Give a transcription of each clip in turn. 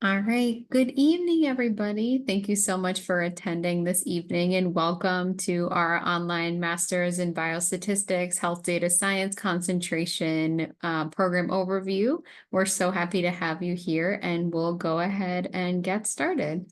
All right. Good evening, everybody. Thank you so much for attending this evening and welcome to our online Masters in Biostatistics Health Data Science Concentration program overview. We're so happy to have you here and we'll go ahead and get started.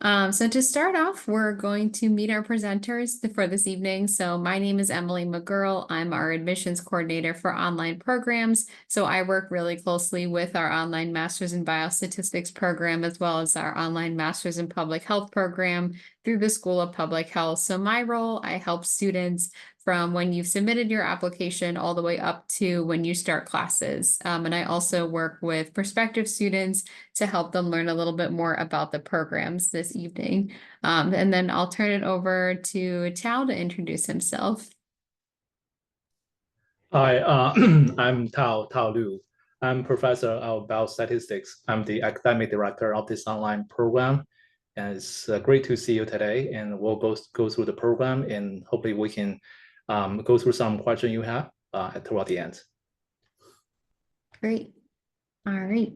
So to start off, we're going to meet our presenters for this evening. So my name is Emily McGurl. I'm our admissions coordinator for online programs. So I work really closely with our online Masters in Biostatistics program, as well as our online Masters in Public Health program through the School of Public Health. So my role, I help students from when you've submitted your application all the way up to when you start classes. And I also work with prospective students to help them learn a little bit more about the programs this evening. And then I'll turn it over to Tao to introduce himself. Hi, I'm Tao Liu. I'm professor of biostatistics. I'm the academic director of this online program. And it's great to see you today. And we'll go through the program and hopefully we can go through some questions you have toward the end. Great. All right.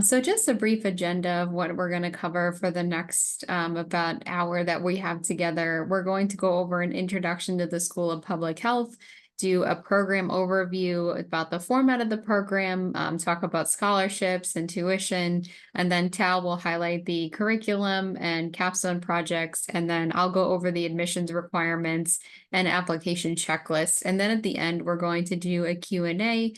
So just a brief agenda of what we're going to cover for the next about hour that we have together. We're going to go over an introduction to the School of Public Health, do a program overview about the format of the program, talk about scholarships and tuition, and then Tal will highlight the curriculum and capstone projects, and then I'll go over the admissions requirements and application checklist. And then at the end, we're going to do a Q&A.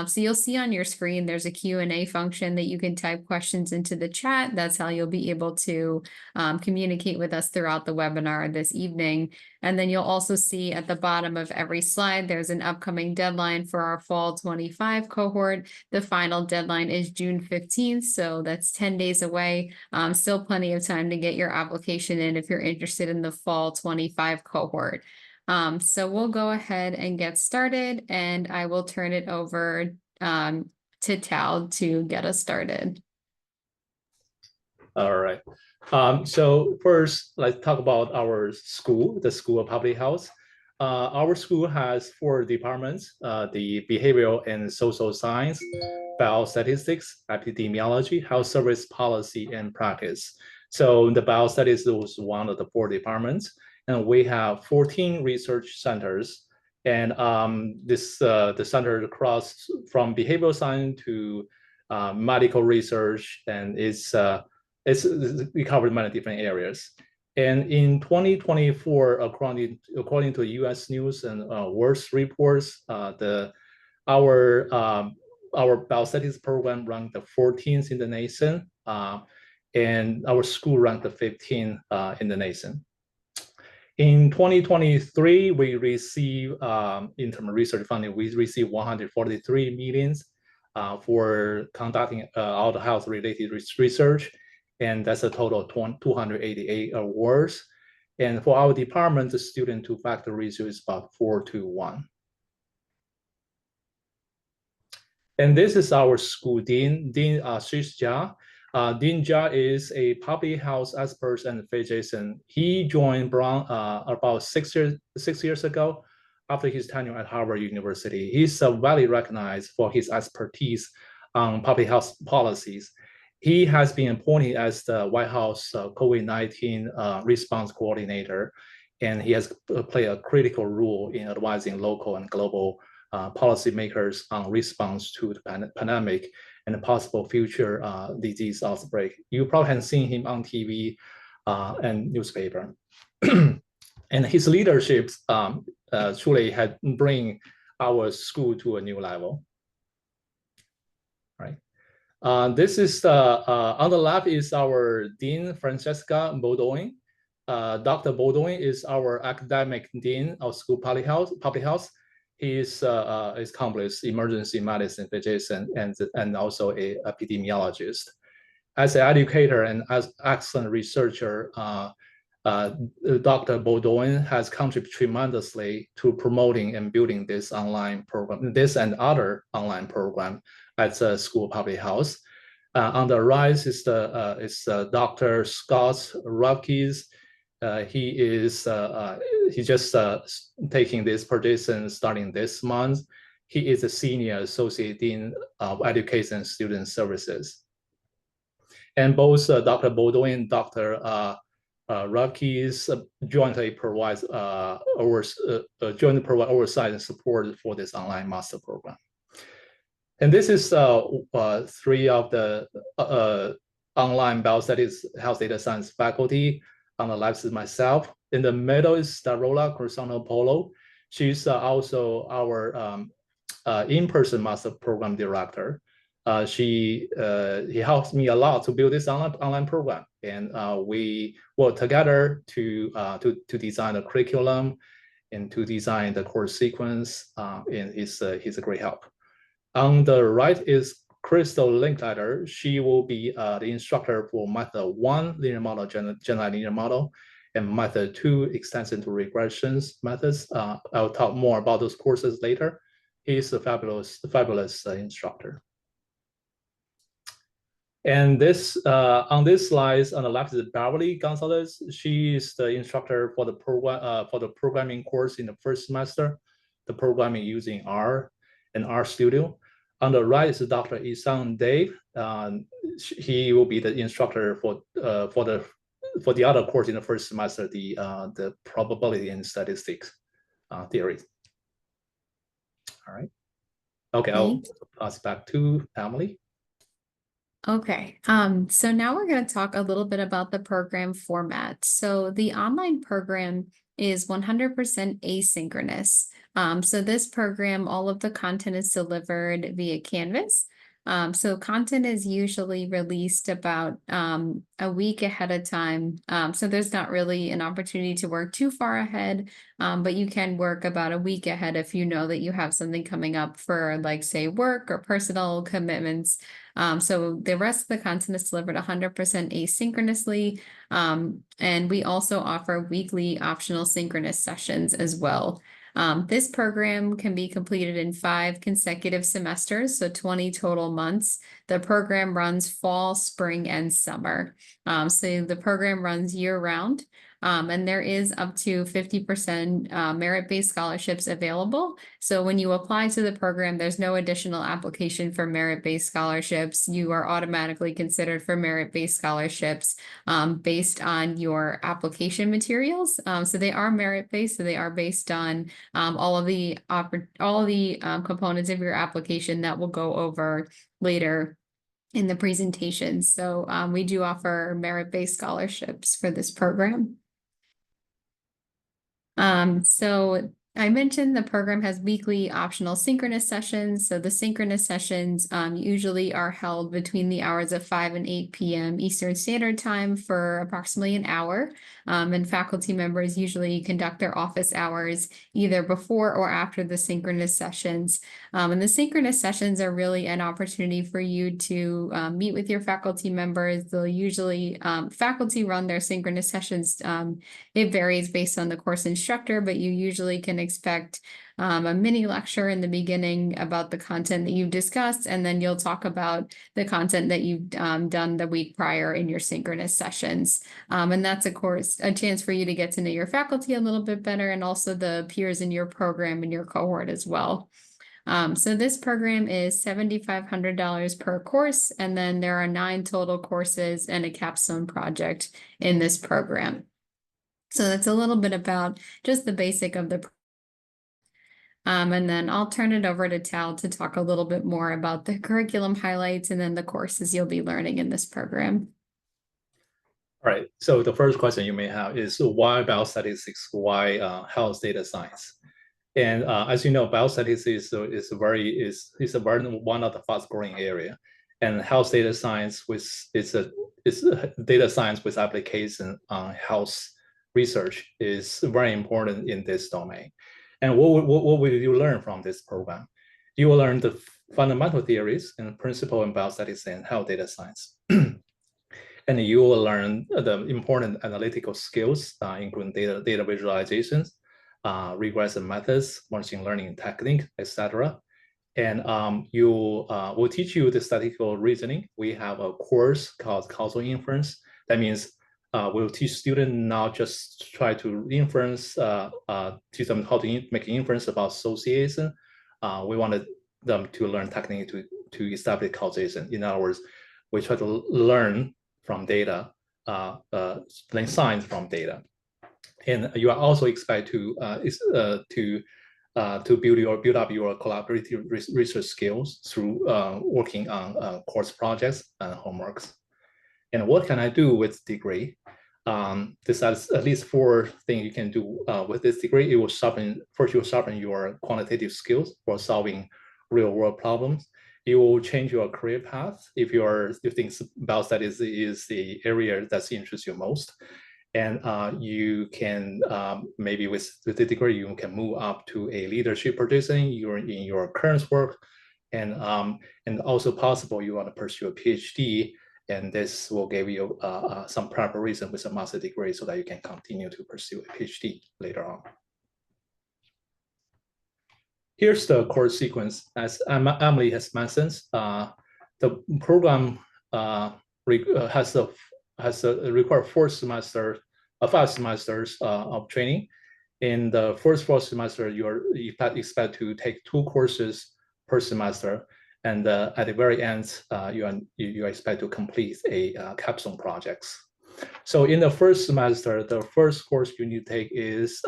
So you'll see on your screen, there's a Q&A function that you can type questions into the chat. That's how you'll be able to communicate with us throughout the webinar this evening. And then you'll also see at the bottom of every slide, there's an upcoming deadline for our fall 25 cohort. The final deadline is June 15th, so that's 10 days away. Still plenty of time to get your application in if you're interested in the fall 25 cohort. So we'll go ahead and get started, and I will turn it over to Tal to get us started. All right. So first, let's talk about our school, the School of Public Health. Our school has 4 departments, the behavioral and social science, biostatistics, epidemiology, health service policy, and practice. So the biostatistics is one of the 4 departments, and we have 14 research centers. And the center across from behavioral science to medical research, and we covered many different areas. And in 2024, according to U.S. News and World Reports, our biostatistics program ranked the 14th in the nation, and our school ranked the 15th in the nation. In 2023, we received, in terms of research funding, we received 143 millions for conducting all the health-related research, and that's a total of 288 awards. And for our department, the student-to-faculty ratio is about 4:1. And this is our school dean, Dean Shish Jha. Dean Jha is a public health expert and physician. He joined Brown about 6 years ago after his tenure at Harvard University. He's widely recognized for his expertise on public health policies. He has been appointed as the White House COVID-19 response coordinator, and he has played a critical role in advising local and global policymakers on response to the pandemic and a possible future disease outbreak. You probably have seen him on TV and newspaper. And his leadership truly had bring our school to a new level. Right. This is on the left is our Dean, Francesca Baudoin. Dr. Baudoin is our academic dean of School Public Health. He is accomplished emergency medicine physician and also an epidemiologist. As an educator and as excellent researcher, Dr. Baudoin has contributed tremendously to promoting and building this online program, this and other online program at the School of Public Health. On the right is Dr. Scott Rupkes. He just taking this position starting this month. He is a senior associate dean of education and student services. And both Dr. Bodo and Dr. Rakis jointly provide oversight and support for this online master program. And this is three of the online biostatistics health data science faculty. On the left is myself. In the middle is Starola Cruzano Polo. She's also our in-person master program director. He helps me a lot to build this online program, and we work together to design the curriculum and to design the course sequence. And he's a great help. On the right is Crystal Linkletter. She will be the instructor for method 1 linear model, general linear model, and method 2 extension to regressions methods. I'll talk more about those courses later. He's a fabulous instructor. And this on this slide on the left is Beverly Gonzalez. She is the instructor for the program for the programming course in the first semester, the programming using R and RStudio. On the right is Dr. Isang Dave. He will be the instructor for the other course in the first semester, the probability and statistics theory. All right. Okay, I'll pass back to Emily. Okay, so now we're going to talk a little bit about the program format. So the online program is 100% asynchronous. So this program, all of the content is delivered via Canvas. So content is usually released about a week ahead of time. So there's not really an opportunity to work too far ahead, but you can work about a week ahead if you know that you have something coming up for, like, say, work or personal commitments. So the rest of the content is delivered 100% asynchronously. And we also offer weekly optional synchronous sessions as well. This program can be completed in 5 consecutive semesters, so 20 total months. The program runs fall, spring, and summer. So the program runs year-round. And there is up to 50% merit-based scholarships available. So when you apply to the program, there's no additional application for merit-based scholarships. You are automatically considered for merit-based scholarships based on your application materials. So they are merit-based, so they are based on all of the components of your application that we'll go over later in the presentation. So we do offer merit-based scholarships for this program. So I mentioned the program has weekly optional synchronous sessions. So the synchronous sessions usually are held between the hours of 5 and 8 p.m. Eastern Standard Time for approximately an hour. And faculty members usually conduct their office hours either before or after the synchronous sessions. And the synchronous sessions are really an opportunity for you to meet with your faculty members. They'll usually, faculty run their synchronous sessions. It varies based on the course instructor, but you usually can expect a mini lecture in the beginning about the content that you've discussed, and then you'll talk about the content that you've done the week prior in your synchronous sessions. And that's, of course, a chance for you to get to know your faculty a little bit better, and also the peers in your program and your cohort as well. So this program is $7,500 per course, and then there are 9 total courses and a capstone project in this program. So that's a little bit about just the basic of the and then I'll turn it over to Tal to talk a little bit more about the curriculum highlights and then the courses you'll be learning in this program. All right, so the first question you may have is why biostatistics, why health data science? And as you know, biostatistics is one of the fast growing area, and health data science is a data science with application on health research is very important in this domain. And what will you learn from this program? You will learn the fundamental theories and principle in biostatistics and health data science. And you will learn the important analytical skills, including data visualizations, regression methods, machine learning technique, etc. And will teach you the statistical reasoning. We have a course called causal inference. That means we'll teach students not just try to inference, teach them how to make inference about association. We wanted them to learn technique to establish causation. In other words, we try to learn from data, learn science from data. And you are also expected to build up your collaborative research skills through working on course projects and homeworks. And what can I do with degree? This has at least 4 things you can do with this degree. It will sharpen your quantitative skills for solving real world problems. It will change your career path if you think biostatistics is the area that interests you most. And you can maybe with the degree you can move up to a leadership position in your current work, and also possible you want to pursue a PhD, and this will give you some preparation with a master degree so that you can continue to pursue a PhD later on. Here's the course sequence. As Emily has mentioned, the program has required 5 semesters of training. In the first 4 semesters, you expect to take 2 courses per semester, and at the very end, you expect to complete a capstone projects. So in the first semester, the first course you need to take is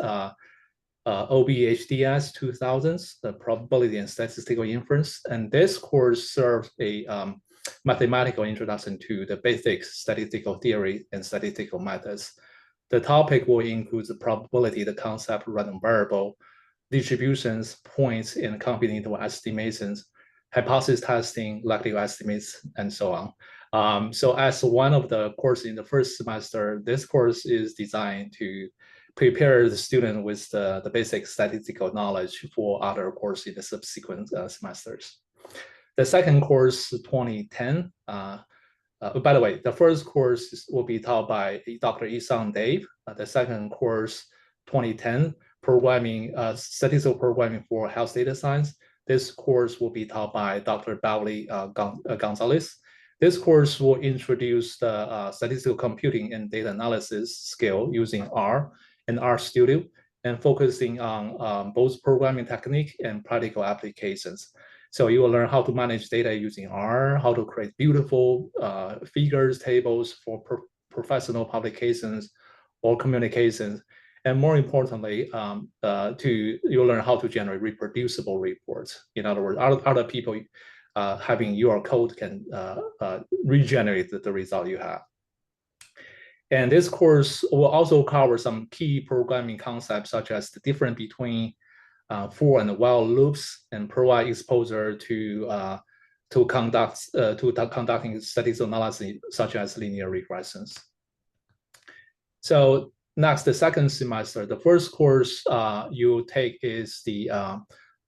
OBHDS 2000s, the probability and statistical inference, and this course serves a mathematical introduction to the basic statistical theory and statistical methods. The topic will include the probability, the concept, random variable, distributions, points, and combinatorial estimations, hypothesis testing, likelihood estimates, and so on. So as one of the courses in the first semester, this course is designed to prepare the student with the basic statistical knowledge for other courses in the subsequent semesters. The second course, 2010, by the way, the first course will be taught by Dr. Isang Dave. The second course, 2010, statistical programming for health data science. This course will be taught by Dr. Beverly Gonzalez. This course will introduce the statistical computing and data analysis skill using R and RStudio, and focusing on both programming technique and practical applications. So you will learn how to manage data using R, how to create beautiful figures, tables for professional publications or communications, and more importantly, you'll learn how to generate reproducible reports. In other words, other people having your code can regenerate the result you have. And this course will also cover some key programming concepts, such as the difference between for and while loops, and provide exposure to conducting statistical analysis, such as linear regressions. So next, the second semester, the first course you take is the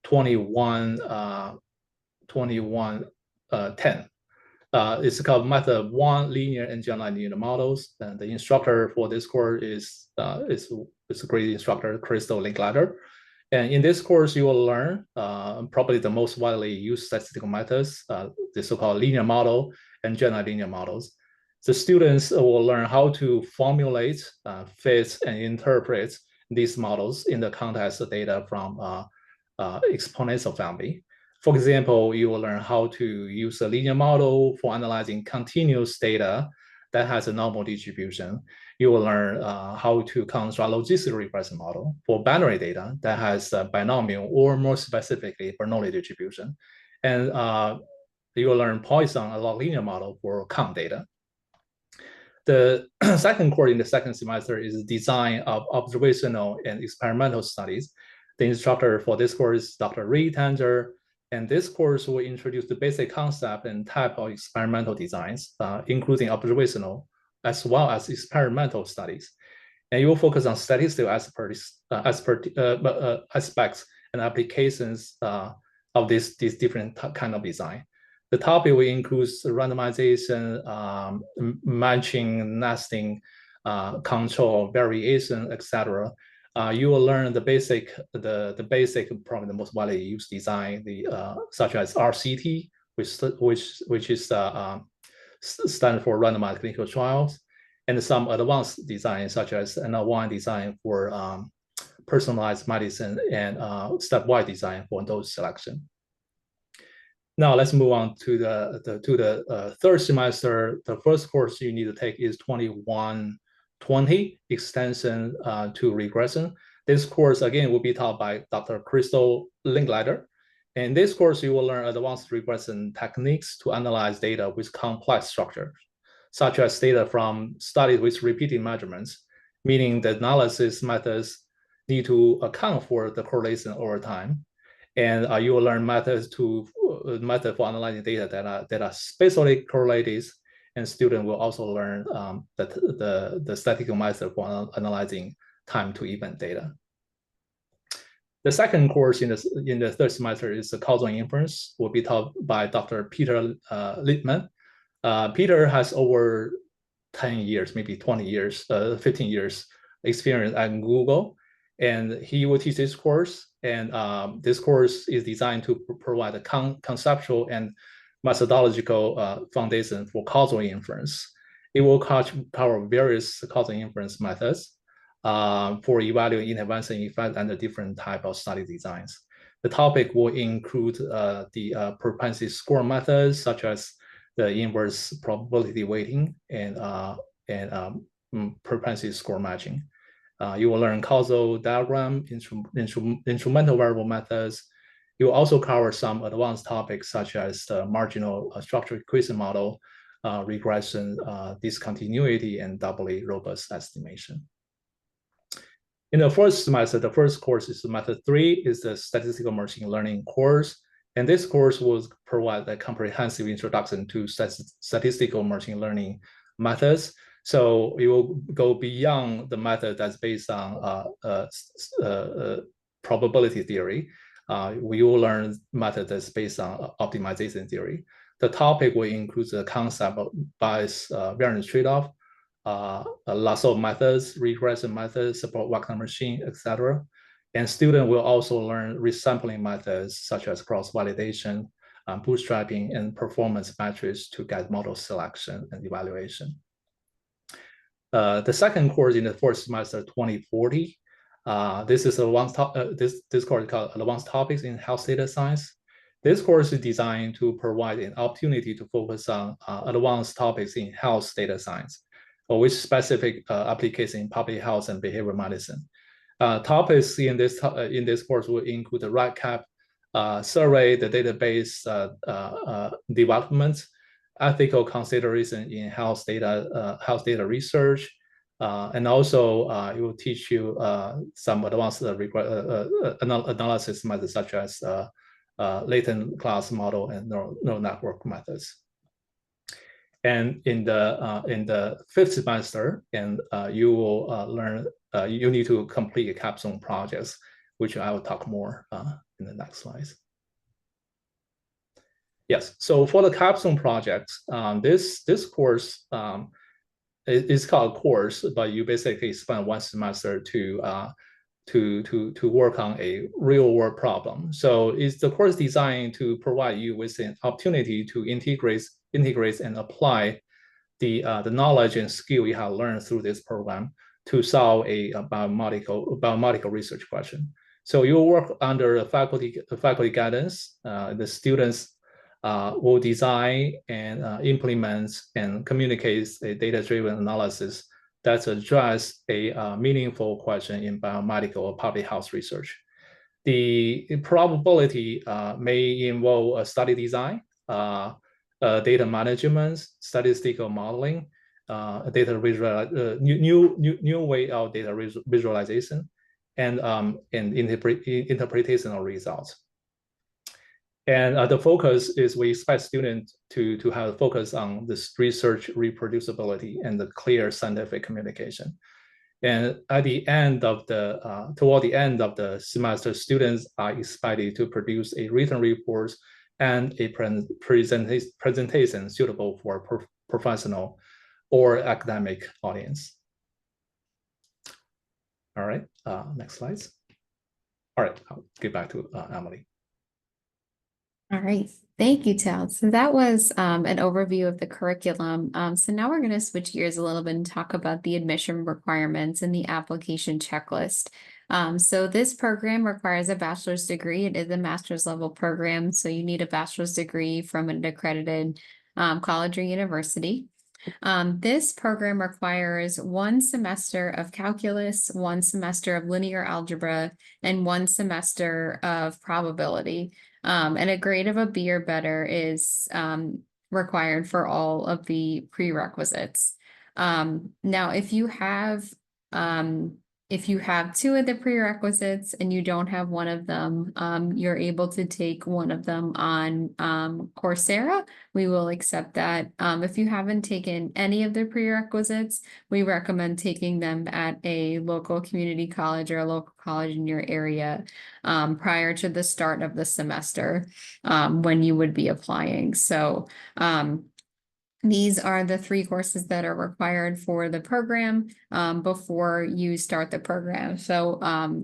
2110. It's called Method 1, Linear and General Linear Models. And the instructor for this course is a great instructor, Crystal Linklater. And in this course, you will learn probably the most widely used statistical methods, the so-called linear model and general linear models. The students will learn how to formulate, fit, and interpret these models in the context of data from exponential family. For example, you will learn how to use a linear model for analyzing continuous data that has a normal distribution. You will learn how to construct a logistic regression model for binary data that has a binomial, or more specifically, Bernoulli distribution. And you will learn Poisson, a log linear model for count data. The second course in the second semester is design of observational and experimental studies. The instructor for this course is Dr. Ray Tanger, and this course will introduce the basic concept and type of experimental designs, including observational as well as experimental studies. And you will focus on statistical aspects and applications of these different kind of design. The topic will include randomization, matching, nesting, control, variation, etc. You will learn the basic, probably the most widely used design, such as RCT, which is stand for randomized clinical trials, and some advanced designs such as N1 design for personalized medicine and stepwise design for dose selection. Now let's move on to the third semester. The first course you need to take is 2120 Extension to Regression. This course again will be taught by Dr. Crystal Linklater. In this course, you will learn advanced regression techniques to analyze data with complex structures, such as data from studies with repeated measurements, meaning the analysis methods need to account for the correlation over time. And you will learn methods method for analyzing data that are spatially correlated, and students will also learn the statistical method for analyzing time to event data. The second course in the third semester is the causal inference, will be taught by Dr. Peter Littman. Peter has over 10 years, maybe 20 years, 15 years experience at Google, and he will teach this course. And this course is designed to provide a conceptual and methodological foundation for causal inference. It will cover various causal inference methods for evaluating intervention effect and the different type of study designs. The topic will include the propensity score methods, such as the inverse probability weighting and propensity score matching. You will learn causal diagram, instrumental variable methods. You will also cover some advanced topics such as the marginal structure equation model, regression, discontinuity, and doubly robust estimation. In the first semester, the first course is method 3, is the statistical machine learning course. And this course will provide a comprehensive introduction to statistical machine learning methods. So it will go beyond the method that's based on probability theory. We will learn method that's based on optimization theory. The topic will include the concept of bias variance trade-off, lasso methods, regression methods, support vector machine, etc. And students will also learn resampling methods such as cross-validation, bootstrapping, and performance metrics to guide model selection and evaluation. The second course in the fourth semester, 2040, this is this course called Advanced Topics in Health Data Science. This course is designed to provide an opportunity to focus on advanced topics in health data science, with specific application in public health and behavioral medicine. Topics in this course will include the REDCap survey, the database development, ethical consideration in health data research, and also it will teach you some advanced analysis methods such as latent class model and neural network methods. And in the fifth semester, and you will learn, you need to complete a capstone projects, which I will talk more in the next slides. Yes, so for the capstone projects, this course is called a course, but you basically spend one semester to work on a real world problem. So it's the course designed to provide you with an opportunity to integrate and apply the knowledge and skill you have learned through this program to solve a biomedical research question. So you work under faculty guidance. The students will design and implement and communicate a data-driven analysis that address a meaningful question in biomedical or public health research. The probability may involve a study design, data management, statistical modeling, new way of data visualization, and interpretation of results. And the focus is we expect students to have a focus on this research reproducibility and the clear scientific communication. And at the end of toward the end of the semester, students are expected to produce a written report and a presentation suitable for professional or academic audience. All right, next slides. All right, I'll get back to Emily. All right, thank you, Tal. So that was an overview of the curriculum. So now we're going to switch gears a little bit and talk about the admission requirements and the application checklist. So this program requires a bachelor's degree. It is a master's level program, so you need a bachelor's degree from an accredited college or university. This program requires 1 semester of calculus, 1 semester of linear algebra, and 1 semester of probability. And a grade of a B or better is required for all of the prerequisites. Now, if you have 2 of the prerequisites and you don't have one of them, you're able to take one of them on Coursera. We will accept that. If you haven't taken any of the prerequisites, we recommend taking them at a local community college or a local college in your area prior to the start of the semester when you would be applying. So these are the 3 courses that are required for the program before you start the program. So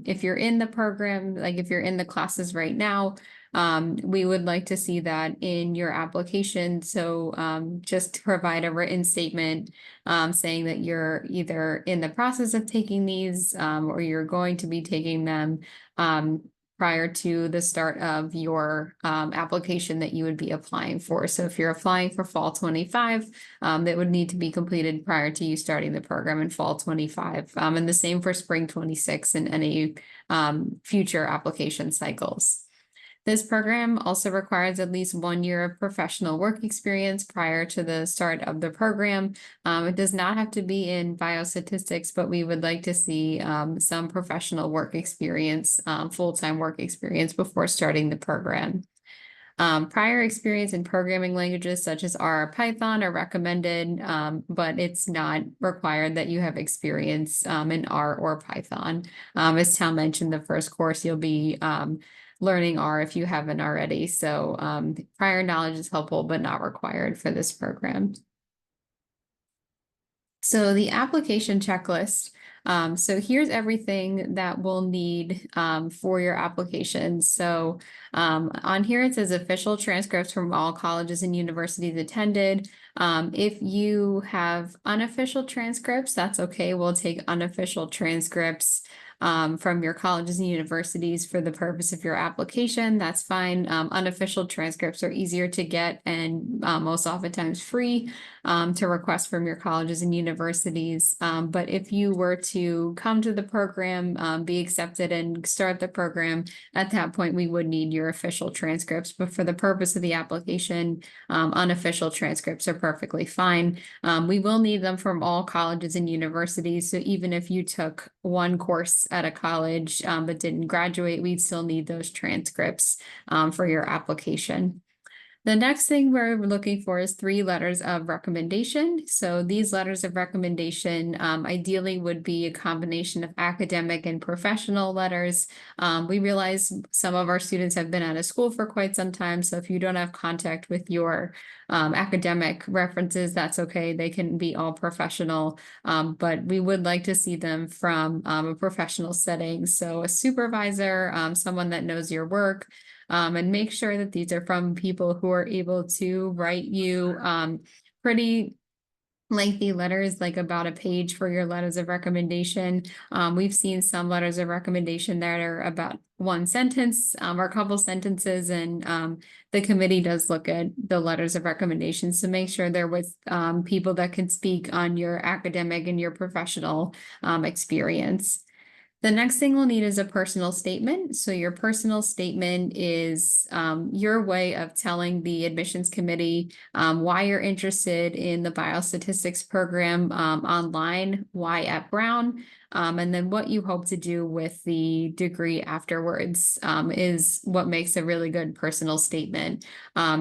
if you're in the program, like if you're in the classes right now, we would like to see that in your application. So just to provide a written statement saying that you're either in the process of taking these or you're going to be taking them prior to the start of your application that you would be applying for. So if you're applying for fall 25, that would need to be completed prior to you starting the program in fall 25. And the same for spring 26 and any future application cycles. This program also requires at least 1 year of professional work experience prior to the start of the program. It does not have to be in biostatistics, but we would like to see some professional work experience, full-time work experience before starting the program. Prior experience in programming languages such as R or Python are recommended, but it's not required that you have experience in R or Python. As Tal mentioned, the first course you'll be learning R if you haven't already. So prior knowledge is helpful, but not required for this program. So the application checklist. So here's everything that we'll need for your application. So on here it says official transcripts from all colleges and universities attended. If you have unofficial transcripts, that's okay. We'll take unofficial transcripts from your colleges and universities for the purpose of your application. That's fine. Unofficial transcripts are easier to get and most oftentimes free to request from your colleges and universities. But if you were to come to the program, be accepted and start the program, at that point, we would need your official transcripts. But for the purpose of the application, unofficial transcripts are perfectly fine. We will need them from all colleges and universities. So even if you took 1 course at a college but didn't graduate, we'd still need those transcripts for your application. The next thing we're looking for is 3 letters of recommendation. So these letters of recommendation ideally would be a combination of academic and professional letters. We realize some of our students have been out of school for quite some time. So if you don't have contact with your academic references, that's okay. They can be all professional, but we would like to see them from a professional setting. So a supervisor, someone that knows your work, and make sure that these are from people who are able to write you pretty lengthy letters, like about a page for your letters of recommendation. We've seen some letters of recommendation that are about 1 sentence or a couple sentences, and the committee does look at the letters of recommendation. So make sure they're with people that can speak on your academic and your professional experience. The next thing we'll need is a personal statement. So your personal statement is your way of telling the admissions committee why you're interested in the biostatistics program online, why at Brown, and then what you hope to do with the degree afterwards is what makes a really good personal statement.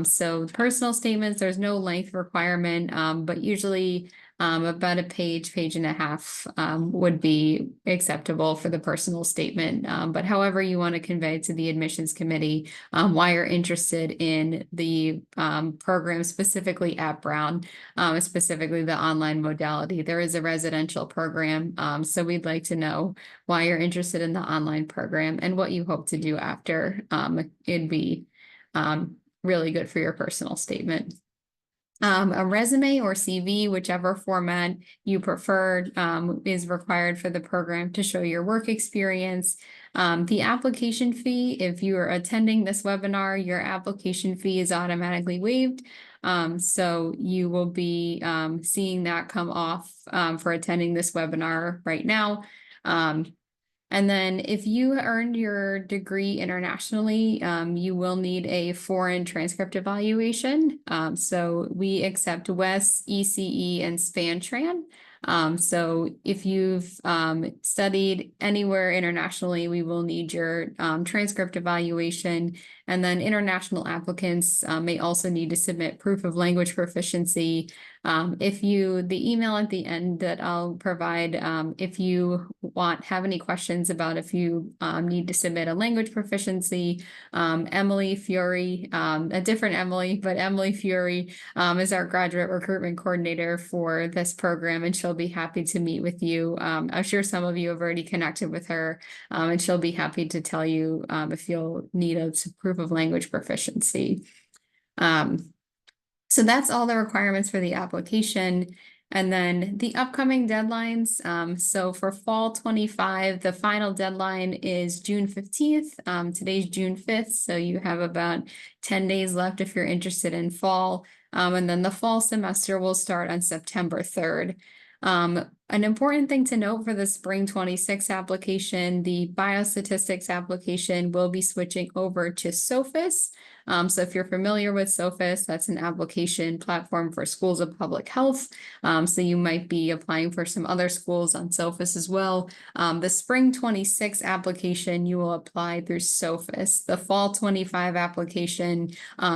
So personal statements, there's no length requirement, but usually about a page and a half would be acceptable for the personal statement. But however you want to convey to the admissions committee why you're interested in the program specifically at Brown, specifically the online modality. There is a residential program, so we'd like to know why you're interested in the online program and what you hope to do after. It'd be really good for your personal statement. A resume or CV, whichever format you prefer, is required for the program to show your work experience. The application fee, if you are attending this webinar, your application fee is automatically waived. So you will be seeing that come off for attending this webinar right now. And then if you earned your degree internationally, you will need a foreign transcript evaluation. So we accept WES, ECE, and SpanTran. So if you've studied anywhere internationally, we will need your transcript evaluation. And then international applicants may also need to submit proof of language proficiency. The email at the end that I'll provide, if you have any questions about if you need to submit a language proficiency, Emily Fury, a different Emily, but Emily Fury is our graduate recruitment coordinator for this program, and she'll be happy to meet with you. I'm sure some of you have already connected with her, and she'll be happy to tell you if you'll need a proof of language proficiency. So that's all the requirements for the application. And then the upcoming deadlines. So for fall 25, the final deadline is June 15th. Today's June 5th, so you have about 10 days left if you're interested in fall. And then the fall semester will start on September 3rd. An important thing to note for the spring 26 application, the biostatistics application will be switching over to Sophus. So if you're familiar with Sophus, that's an application platform for schools of public health. So you might be applying for some other schools on Sophus as well. The spring 26 application, you will apply through Sophus. The fall 25 application,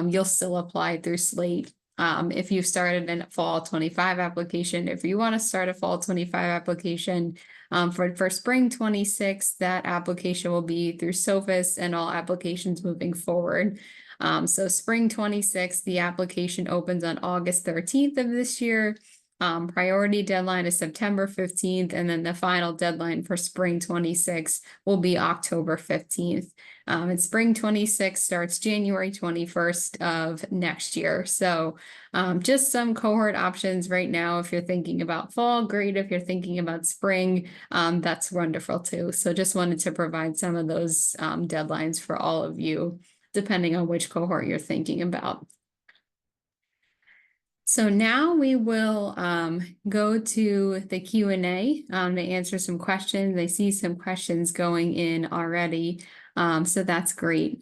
you'll still apply through Slate. If you started a fall 25 application, if you want to start a fall 25 application, for spring 26, that application will be through Sophus and all applications moving forward. So spring 26, the application opens on August 13th of this year. Priority deadline is September 15th, and then the final deadline for spring 26 will be October 15th. And spring 26 starts January 21st of next year. So just some cohort options right now. If you're thinking about fall, great. If you're thinking about spring, that's wonderful too. So just wanted to provide some of those deadlines for all of you, depending on which cohort you're thinking about. So now we will go to the Q&A to answer some questions. I see some questions going in already, so that's great.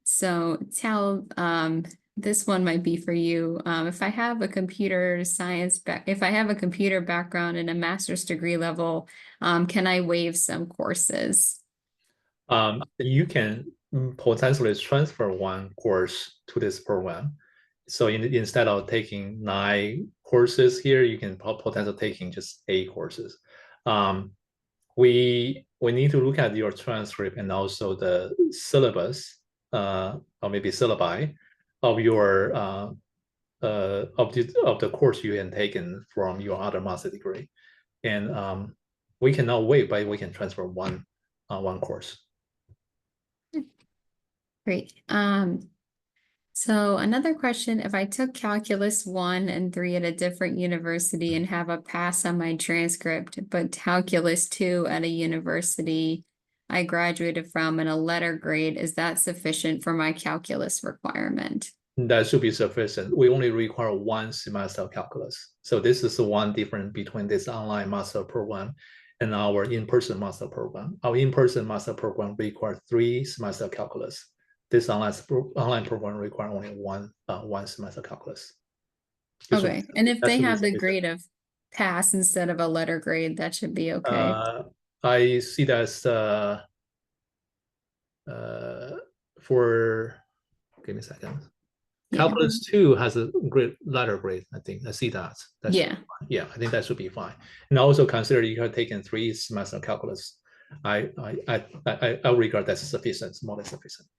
So Tal, this one might be for you. If I have a computer background and a master's degree level, can I waive some courses? You can potentially transfer one course to this program. So instead of taking 9 courses here, you can potentially taking just 8 courses. We need to look at your transcript and also the syllabus, or maybe syllabi of your of the course you have taken from your other master degree, and we cannot wait, but we can transfer one course. Great. So another question, if I took Calculus 1 and 3 at a different university and have a pass on my transcript, but Calculus 2 at a university I graduated from in a letter grade, is that sufficient for my calculus requirement? That should be sufficient. We only require 1 semester of calculus. So this is the one difference between this online master program and our in-person master program. Our in-person master program requires 3 semester calculus. This online program requires only one semester calculus. Okay, and if they have the grade of pass instead of a letter grade, that should be okay. I see that's for, give me a second. Calculus 2 has a great letter grade, I think. I see that. Yeah. Yeah, I think that should be fine. And also consider you have taken 3 semester calculus. I regard that's sufficient, more than sufficient.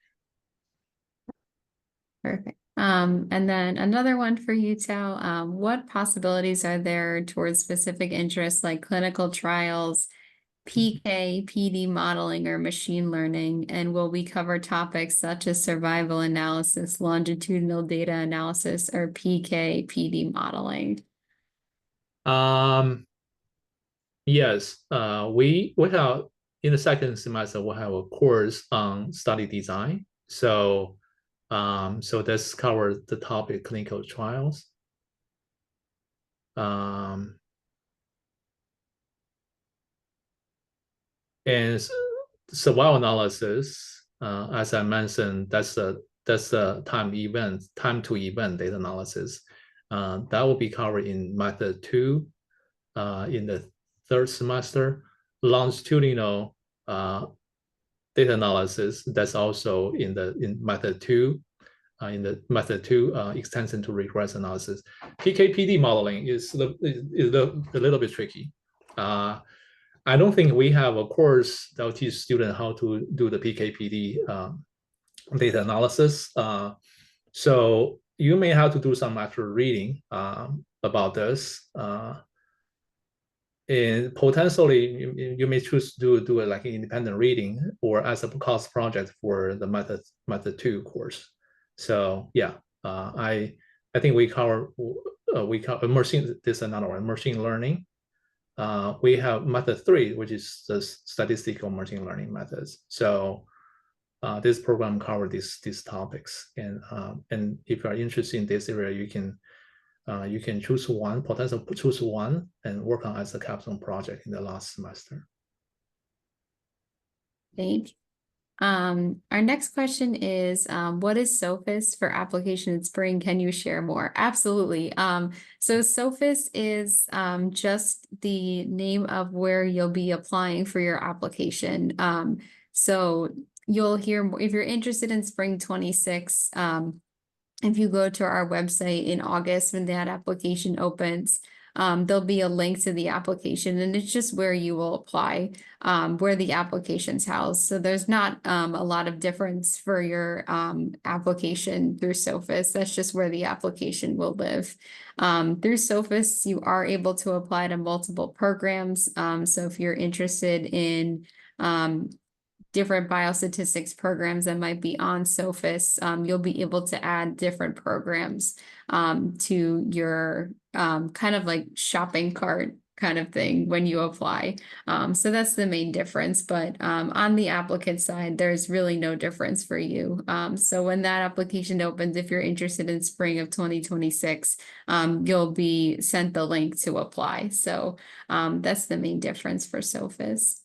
Perfect. And then another one for you, Tal. What possibilities are there towards specific interests like clinical trials, PK, PD modeling, or machine learning, and will we cover topics such as survival analysis, longitudinal data analysis, or PK, PD modeling? Yes, we have in the second semester we have a course on study design. So this covers the topic clinical trials. And survival analysis, as I mentioned, that's a time to event data analysis. That will be covered in method 2 in the third semester. Longitudinal data analysis, that's also in method 2. In the method 2 extension to regress analysis. PKPD modeling is a little bit tricky. I don't think we have a course that will teach students how to do the PKPD data analysis. So you may have to do some actual reading about this. And potentially, you may choose to do it like an independent reading or as a course project for the method 2 course. So yeah, I think we cover machine. This is another one, machine learning. We have method 3, which is the statistical machine learning methods. So this program covers these topics, and if you are interested in this area, you can choose one, choose one, and work on as a capstone project in the last semester. Thank you. Our next question is, what is Sophis for application in spring? Can you share more? Absolutely. So Sophis is just the name of where you'll be applying for your application. So you'll hear more if you're interested in spring 26. If you go to our website in August when that application opens, there'll be a link to the application, and it's just where you will apply, where the application's housed. So there's not a lot of difference for your application through Sophis. That's just where the application will live. Through Sophis, you are able to apply to multiple programs. So if you're interested in different biostatistics programs that might be on Sophis, you'll be able to add different programs to your kind of like shopping cart kind of thing when you apply. So that's the main difference. But on the applicant side, there's really no difference for you. So when that application opens, if you're interested in spring of 2026, you'll be sent the link to apply. So that's the main difference for Sophis.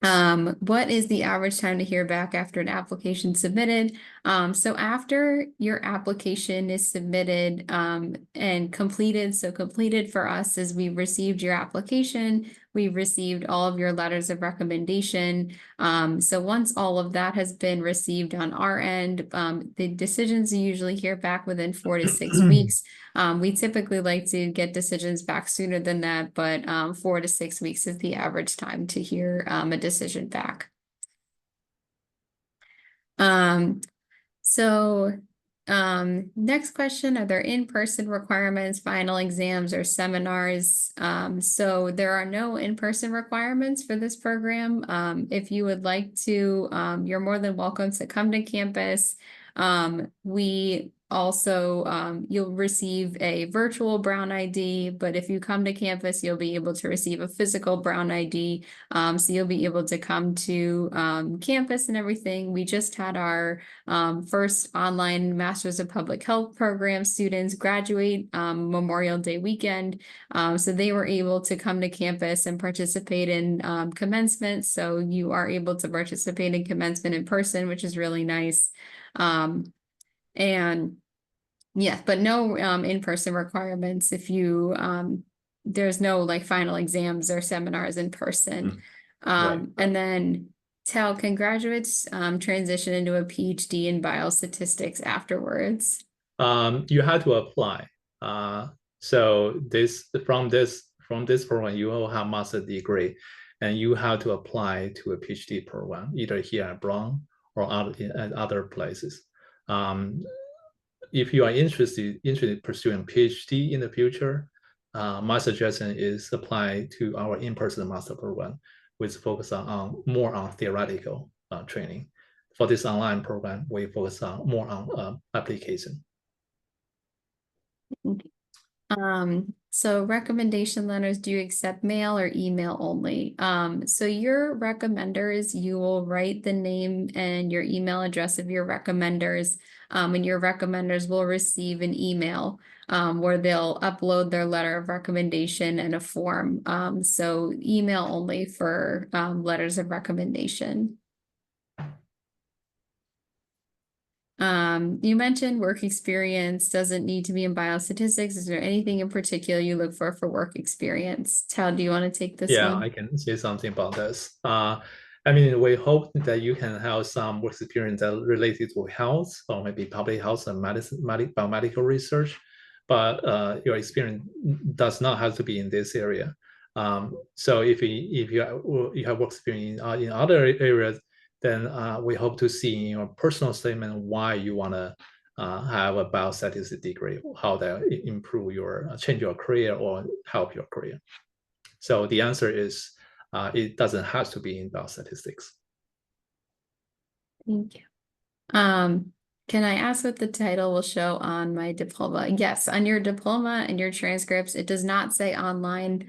What is the average time to hear back after an application submitted? So after your application is submitted and completed, so completed for us is we received your application, we received all of your letters of recommendation. So once all of that has been received on our end, the decisions you usually hear back within 4 to 6 weeks. We typically like to get decisions back sooner than that, but 4 to 6 weeks is the average time to hear a decision back. So next question, are there in-person requirements, final exams, or seminars? So there are no in-person requirements for this program. If you would like to, you're more than welcome to come to campus. We also, you'll receive a virtual Brown ID, but if you come to campus, you'll be able to receive a physical Brown ID. So you'll be able to come to campus and everything. We just had our first online Masters of Public Health program students graduate Memorial Day weekend. So they were able to come to campus and participate in commencement. So you are able to participate in commencement in person, which is really nice. And yeah, but no in-person requirements if you there's no like final exams or seminars in person. Right. And then Tal, can graduates transition into a PhD in biostatistics afterwards? You have to apply. So from this program, you will have master degree, and you have to apply to a PhD program either here at Brown or at other places. If you are interested in pursuing PhD in the future, my suggestion is apply to our in-person master program, which focus on more on theoretical training. For this online program, we focus on more on application. So recommendation letters, do you accept mail or email only? So your recommenders, you will write the name and your email address of your recommenders, and your recommenders will receive an email where they'll upload their letter of recommendation and a form. So email only for letters of recommendation. You mentioned work experience doesn't need to be in biostatistics. Is there anything in particular you look for work experience? Tal, do you want to take this Yeah, one? I can say something about this. I mean, we hope that you can have some work experience that related to health or maybe public health and medicine, biomedical research, but your experience does not have to be in this area. So if you have work experience in other areas, then we hope to see in your personal statement why you want to have a biostatistics degree, how that improve your change your career or help your career. So the answer is it doesn't have to be in biostatistics. Thank you. Can I ask what the title will show on my diploma? Yes, on your diploma and your transcripts, it does not say online.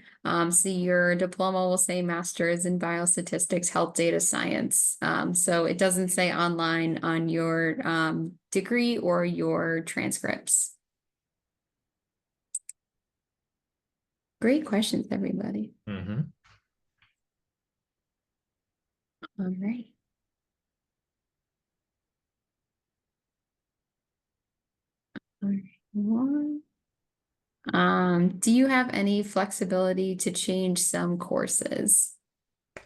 So your diploma will say Master's in Biostatistics, Health Data Science. So it doesn't say online on your degree or your transcripts. Great questions, everybody. Mm-hmm. All right. Do you have any flexibility to change some courses?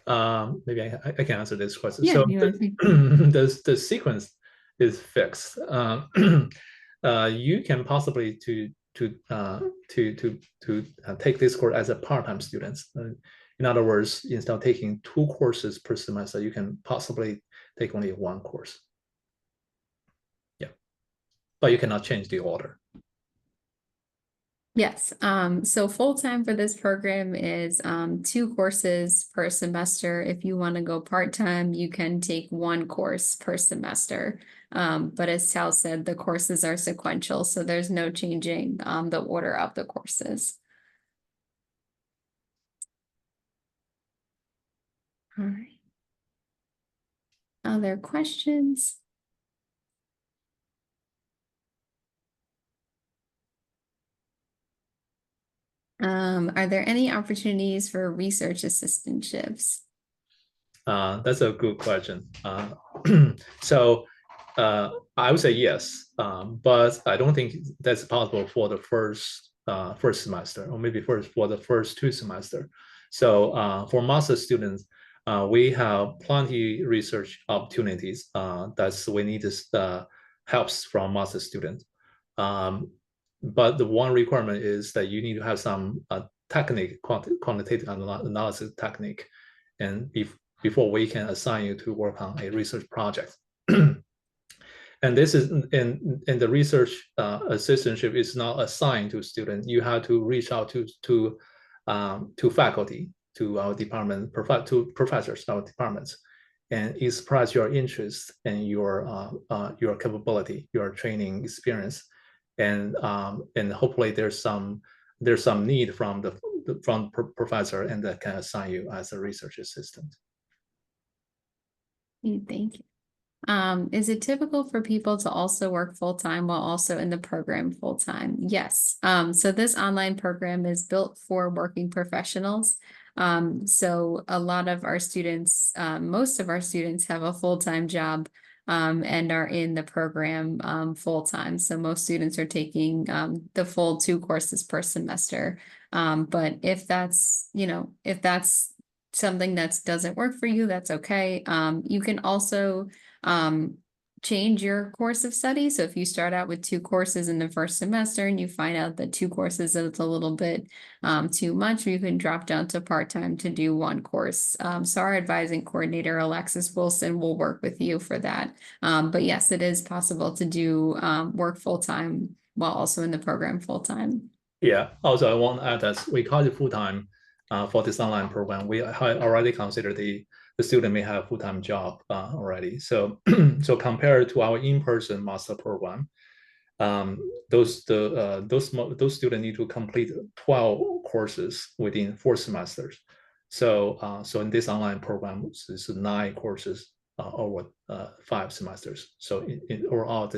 Maybe I can answer this question. Yeah, So you want to the sequence is fixed. You can possibly take this course as a part-time student. In other words, instead of taking 2 courses per semester, you can possibly take only 1 course. Yeah, but you cannot change the order. Yes, so full-time for this program is 2 courses per semester. If you want to go part-time, you can take 1 course per semester. But as Tal said, the courses are sequential, so there's no changing the order of the courses. All right. Other questions? Are there any opportunities for research assistantships? That's a good question. So I would say yes, but I don't think that's possible for the first semester, or maybe for the first 2 semesters. So for master students, we have plenty research opportunities. That's we need helps from master students. But the one requirement is that you need to have some technique, quantitative analysis technique, and before we can assign you to work on a research project. And this is in the research assistantship is not assigned to students. You have to reach out to faculty, to our department, to professors, our departments, and express your interest and your capability, your training experience, and hopefully there's some need from the professor, and that can assign you as a research assistant. Thank you. Is it typical for people to also work full-time while also in the program full-time? Yes. So this online program is built for working professionals. So a lot of our students, most of our students have a full-time job and are in the program full-time. So most students are taking the full 2 courses per semester. But if that's, if that's something that doesn't work for you, that's okay. You can also change your course of study. So if you start out with 2 courses in the first semester and you find out that 2 courses is a little bit too much, you can drop down to part-time to do 1 course. So our advising coordinator, Alexis Wilson, will work with you for that. But yes, it is possible to do work full-time while also in the program full-time. Yeah. Also, I want to add that we call it full-time for this online program. We already consider the student may have full-time job already. So so compared to our in-person master program, those students need to complete 12 courses within 4 semesters. So in this online program, it's 9 courses over 5 semesters. So overall,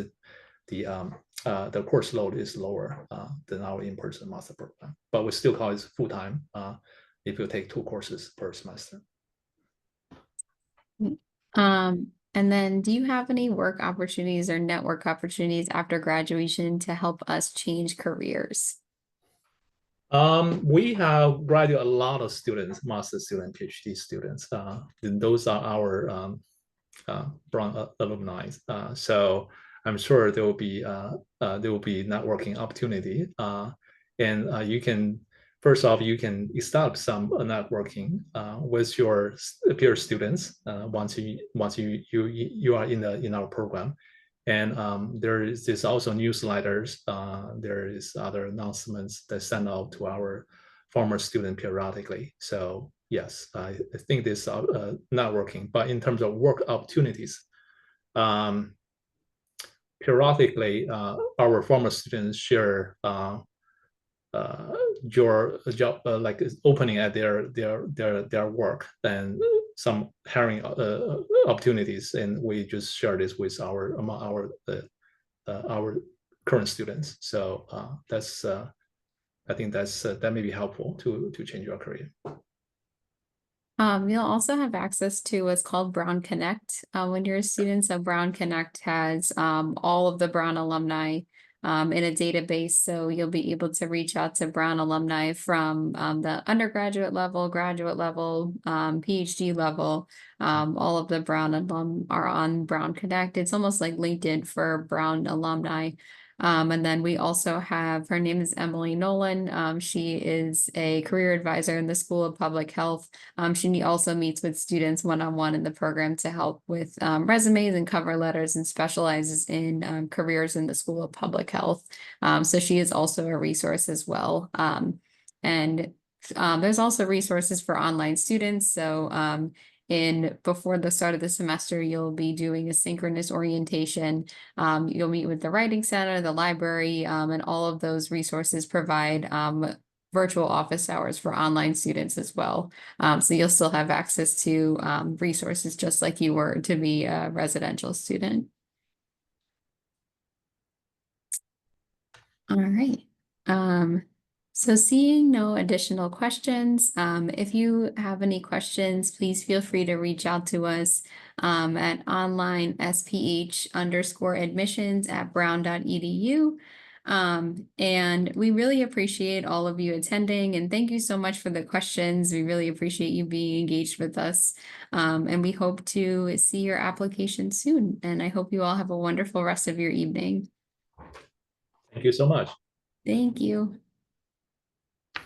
the course load is lower than our in-person master program, but we still call it full time if you take 2 courses per semester. And then do you have any work opportunities or network opportunities after graduation to help us change careers? We have graduated a lot of students, master students, PhD students. Those are our Brown alumni. So I'm sure there will be networking opportunity. And you can first off you can establish some networking with your peer students once you are in our program. And there is also newsletters. There is other announcements that send out to our former student periodically. So yes, I think this networking. But in terms of work opportunities, periodically our former students share your job like opening at their work and some hiring opportunities, and we just share this with our current students. So that's I think that may be helpful to change your career. You'll also have access to what's called Brown Connect when you're a student. So Brown Connect has all of the Brown alumni in a database. So you'll be able to reach out to Brown alumni from the undergraduate level, graduate level, PhD level. All of the Brown alum are on Brown Connect. It's almost like LinkedIn for Brown alumni. And then we also have, her name is Emily Nolan. She is a career advisor in the School of Public Health. She also meets with students one-on-one in the program to help with resumes and cover letters, and specializes in careers in the School of Public Health. So she is also a resource as well. And there's also resources for online students. So before the start of the semester, you'll be doing a synchronous orientation. You'll meet with the Writing Center, the library, and all of those resources provide virtual office hours for online students as well. So you'll still have access to resources just like you were to be a residential student. All right. So seeing no additional questions, if you have any questions, please feel free to reach out to us at online sph_admissions@brown.edu. And we really appreciate all of you attending, and thank you so much for the questions. We really appreciate you being engaged with us. And we hope to see your application soon. And I hope you all have a wonderful rest of your evening. Thank you so much. Thank you.